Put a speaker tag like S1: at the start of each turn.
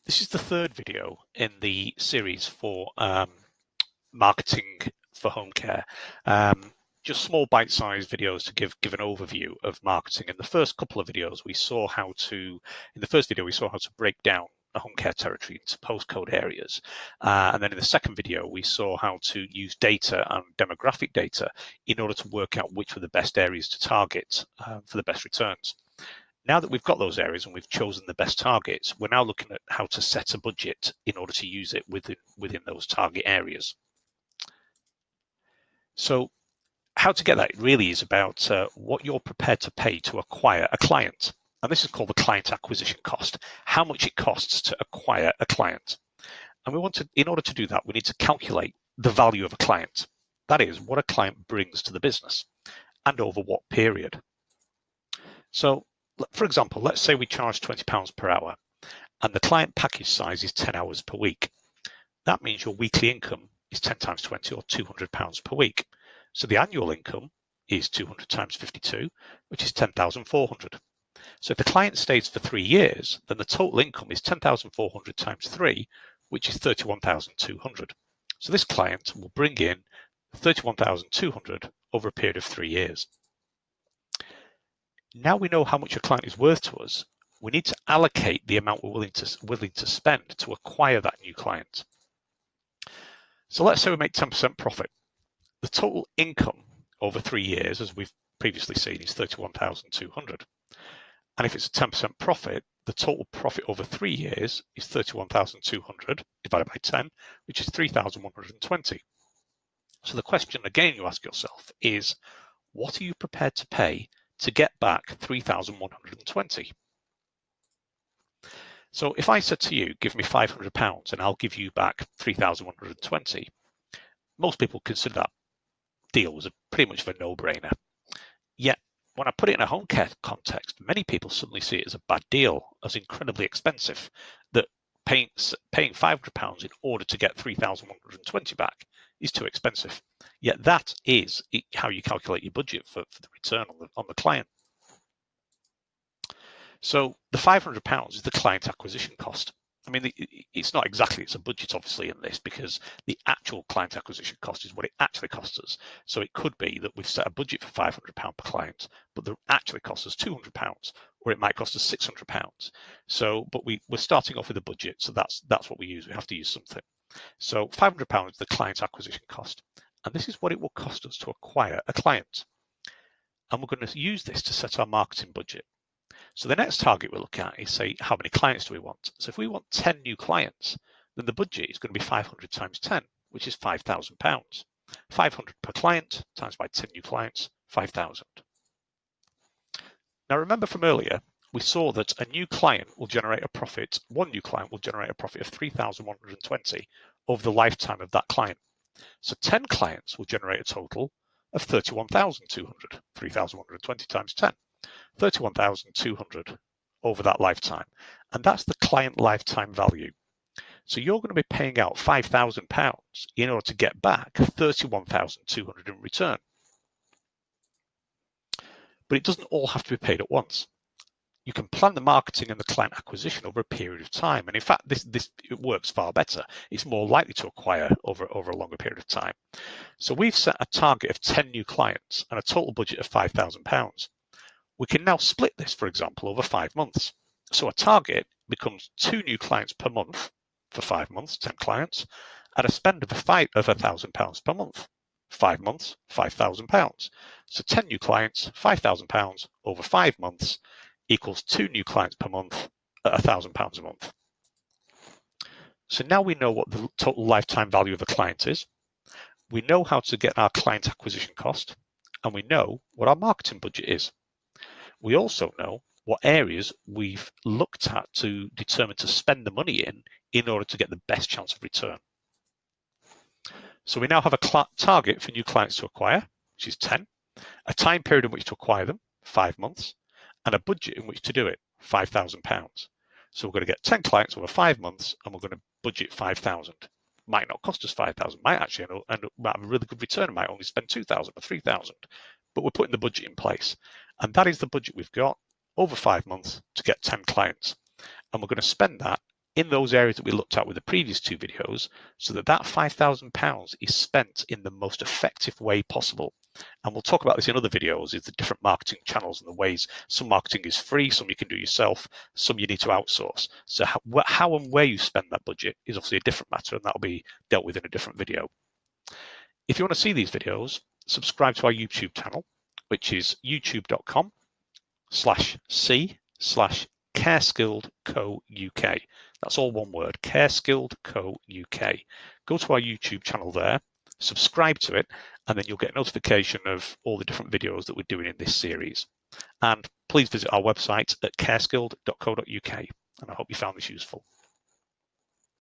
S1: This is the third video in the series for marketing for home care. Just small bite-sized videos to give an overview of marketing. In the first couple of videos, we saw how to break down a home care territory into postcode areas. And then in the second video, we saw how to use data and demographic data in order to work out which were the best areas to target for the best returns. Now that we've got those areas and we've chosen the best targets, we're now looking at how to set a budget in order to use it within those target areas. So how to get that really is about what you're prepared to pay to acquire a client. And this is called the client acquisition cost, how much it costs to acquire a client. And in order to do that, we need to calculate the value of a client. That is, what a client brings to the business and over what period. So, for example, let's say we charge £20 per hour and the client package size is 10 hours per week. That means your weekly income is 10 times 20 or £200 per week. So the annual income is 200 times 52, which is 10,400. So if the client stays for 3 years, then the total income is 10,400 times 3, which is 31,200. So this client will bring in 31,200 over a period of 3 years. Now we know how much a client is worth to us, we need to allocate the amount we're willing to spend to acquire that new client. So let's say we make 10% profit. The total income over 3 years, as we've previously seen, is 31,200. And if it's a 10% profit, the total profit over 3 years is 31,200 divided by 10, which is 3,120. So the question again you ask yourself is, what are you prepared to pay to get back 3,120? So if I said to you, give me £500 and I'll give you back 3,120, most people consider that deal as pretty much of a no-brainer. Yet, when I put it in a home care context, many people suddenly see it as a bad deal, as incredibly expensive, that paying £500 in order to get 3,120 back is too expensive. Yet that is how you calculate your budget for the return on the client. So the £500 is the client acquisition cost. I mean, it's not exactly, it's a budget obviously in this, because the actual client acquisition cost is what it actually costs us. So it could be that we've set a budget for £500 per client, but the actually costs us £200, or it might cost us £600. So, but we're starting off with a budget, so that's what we use. We have to use something. So £500 is the client acquisition cost, and this is what it will cost us to acquire a client. And we're going to use this to set our marketing budget. So the next target we look at is, say, how many clients do we want? So if we want 10 new clients, then the budget is going to be 500 times 10, which is £5,000. 500 per client times by 10 new clients, 5,000. Now remember from earlier, we saw that a new client will generate a profit, one new client will generate a profit of 3,120 over the lifetime of that client. So 10 clients will generate a total of 31,200, 3,120 times 10. 31,200 over that lifetime. And that's the client lifetime value. So you're going to be paying out £5,000 in order to get back 31,200 in return. But it doesn't all have to be paid at once. You can plan the marketing and the client acquisition over a period of time. And in fact, it works far better. It's more likely to acquire over a longer period of time. So we've set a target of 10 new clients and a total budget of £5,000. We can now split this, for example, over 5 months. So a target becomes 2 new clients per month for 5 months, 10 clients, at a spend of £1,000 per month. 5 months, £5,000. So 10 new clients, £5,000 over 5 months equals 2 new clients per month at £1,000 a month. So now we know what the total lifetime value of a client is. We know how to get our client acquisition cost, and we know what our marketing budget is. We also know what areas we've looked at to determine to spend the money in order to get the best chance of return. So we now have a target for new clients to acquire, which is 10, a time period in which to acquire them, 5 months, and a budget in which to do it, £5,000. So we're going to get 10 clients over 5 months, and we're going to budget 5,000. Might not cost us 5,000, might actually end up have a really good return, might only spend 2,000 or 3,000, but we're putting the budget in place. And that is the budget we've got over 5 months to get 10 clients. And we're going to spend that in those areas that we looked at with the previous 2 videos, so that that £5,000 is spent in the most effective way possible. And we'll talk about this in other videos, is the different marketing channels and the ways some marketing is free, some you can do yourself, some you need to outsource. So how and where you spend that budget is obviously a different matter, and that'll be dealt with in a different video. If you want to see these videos, subscribe to our YouTube channel, which is youtube.com/c/CareSkilledCo.UK. That's all one word, CareSkilledCo.UK. Go to our YouTube channel there, subscribe to it, and then you'll get notification of all the different videos that we're doing in this series. And please visit our website at careskilled.co.uk, and I hope you found this useful.